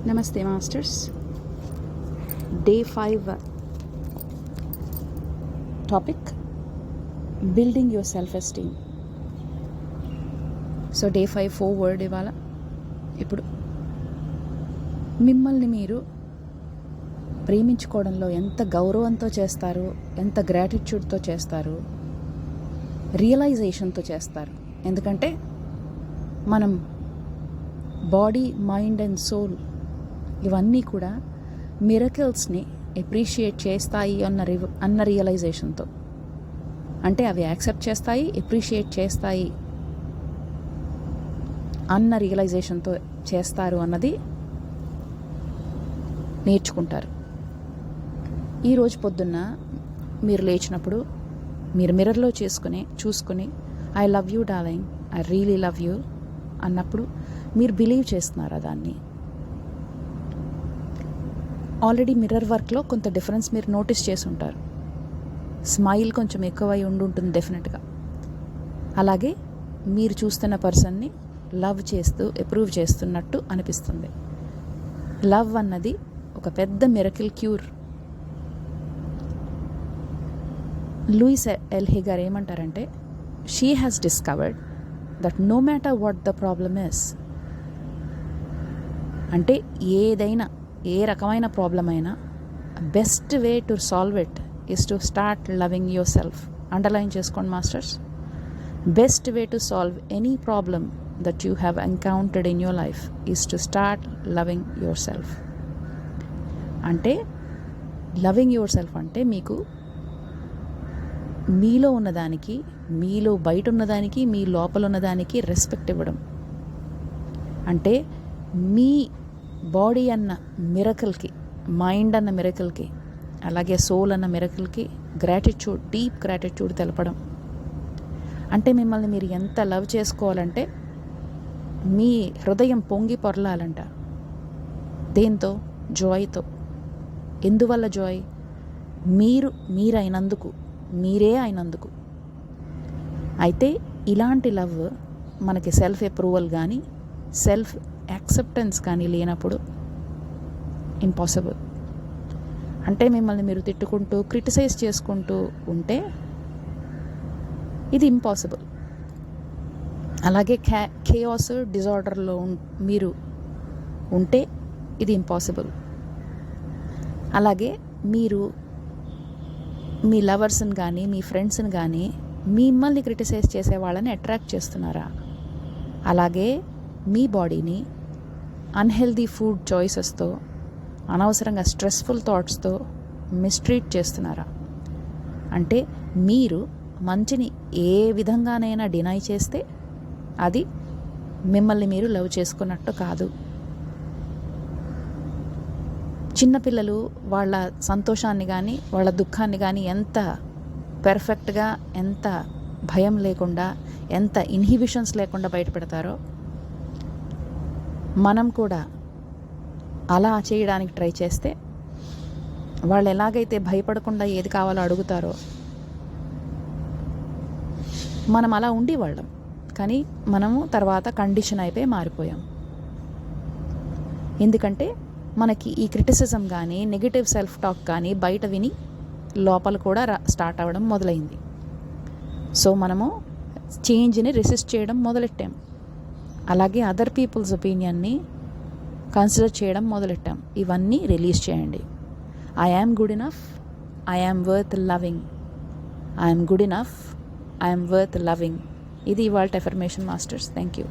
Namaste Masters. Day 5 topic, building your self-esteem. So day 5 forward ఇవాళ. ఇప్పుడు మిమ్మల్ని మీరు ప్రేమించుకోవడంలో ఎంత గౌరవంతో చేస్తారు, ఎంత గ్రాటిట్యూడ్తో చేస్తారు, రియలైజేషన్తో చేస్తారు. ఎందుకంటే మనం బాడీ, మైండ్ అండ్ సోల్ ఇవన్నీ కూడా మిరకిల్స్ని ఎప్రిషియేట్ చేస్తాయి అన్న రియలైజేషన్తో, అంటే అవి యాక్సెప్ట్ చేస్తాయి, ఎప్రిషియేట్ చేస్తాయి అన్న రియలైజేషన్తో చేస్తారు అన్నది నేర్చుకుంటారు. ఈరోజు పొద్దున్న మీరు లేచినప్పుడు మీరు మిర్రర్లో చూసుకుని I love you darling, I really love you అన్నప్పుడు మీరు బిలీవ్ చేస్తున్నారా దాన్ని? ఆల్రెడీ మిర్రర్ వర్క్లో కొంత డిఫరెన్స్ మీరు నోటీస్ చేసి ఉంటారు. స్మైల్ కొంచెం ఎక్కువై ఉండుంటుంది డెఫినెట్గా. అలాగే మీరు చూస్తున్న పర్సన్ని లవ్ చేస్తూ అప్రూవ్ చేస్తున్నట్టు అనిపిస్తుంది. లవ్ అన్నది ఒక పెద్ద మిరకిల్ క్యూర్. లూయిస్ ఎల్హీ గారు ఏమంటారంటే, she has discovered that no matter what the problem is, అంటే ఏదైనా ఏ రకమైన ప్రాబ్లం అయినా best way to solve it is to start loving yourself. Underline చేసుకోండి masters. Best way to solve any problem that you have encountered in your life is to start loving yourself. అంటే loving yourself అంటే మీకు మీలో ఉన్నదానికి, మీలో బయట ఉన్నదానికి, మీ లోపల ఉన్నదానికి రెస్పెక్ట్ ఇవ్వడం. అంటే మీ బాడీ అన్న మిరకల్కి, మైండ్ అన్న మిరకల్కి, అలాగే సోల్ అన్న మిరకల్కి గ్రాటిట్యూడ్, డీప్ గ్రాటిట్యూడ్ తెలపడం. అంటే మిమ్మల్ని మీరు ఎంత లవ్ చేసుకోవాలంటే మీ హృదయం పొంగి పొరలాలంట. దేంతో? జాయ్తో. ఎందువల్ల జాయ్? మీరైనందుకు, మీరే అయినందుకు. అయితే ఇలాంటి లవ్ మనకి సెల్ఫ్ అప్రూవల్ కానీ సెల్ఫ్ యాక్సెప్టెన్స్ కానీ లేనప్పుడు ఇంపాసిబుల్. అంటే మిమ్మల్ని మీరు తిట్టుకుంటూ క్రిటిసైజ్ చేసుకుంటూ ఉంటే ఇది ఇంపాసిబుల్. అలాగే కేయాస్, డిజార్డర్లో మీరు ఉంటే ఇది ఇంపాసిబుల్. అలాగే మీరు మీ లవర్స్ని కానీ మీ ఫ్రెండ్స్ని కానీ మిమ్మల్ని క్రిటిసైజ్ చేసే వాళ్ళని అట్రాక్ట్ చేస్తున్నారా? అలాగే మీ బాడీని అన్హెల్దీ ఫుడ్ చాయిసెస్తో, అనవసరంగా స్ట్రెస్ఫుల్ థాట్స్తో మిస్ట్రీట్ చేస్తున్నారా? అంటే మీరు మంచిని ఏ విధంగానైనా డినై చేస్తే అది మిమ్మల్ని మీరు లవ్ చేసుకున్నట్టు కాదు. చిన్నపిల్లలు వాళ్ళ సంతోషాన్ని కానీ వాళ్ళ దుఃఖాన్ని కానీ ఎంత పర్ఫెక్ట్గా, ఎంత భయం లేకుండా, ఎంత ఇన్హిబిషన్స్ లేకుండా బయటపెడతారో మనం కూడా అలా చేయడానికి ట్రై చేస్తే వాళ్ళు ఎలాగైతే భయపడకుండా ఏది కావాలో అడుగుతారో మనం అలా ఉండేవాళ్ళం. కానీ మనము తర్వాత కండిషన్ అయిపోయి మారిపోయాం. ఎందుకంటే మనకి ఈ క్రిటిసిజం కానీ నెగిటివ్ సెల్ఫ్ టాక్ కానీ బయట విని లోపల కూడా స్టార్ట్ అవ్వడం మొదలైంది. సో మనము చేంజ్ని రెసిస్ట్ చేయడం మొదలెట్టాం. అలాగే అదర్ పీపుల్స్ ఒపీనియన్ని కన్సిడర్ చేయడం మొదలెట్టాం. ఇవన్నీ రిలీజ్ చేయండి. I am good enough, I am worth loving, I am good enough, I am worth loving. ఇది ఇవాళ అఫర్మేషన్ మాస్టర్స్. Thank you.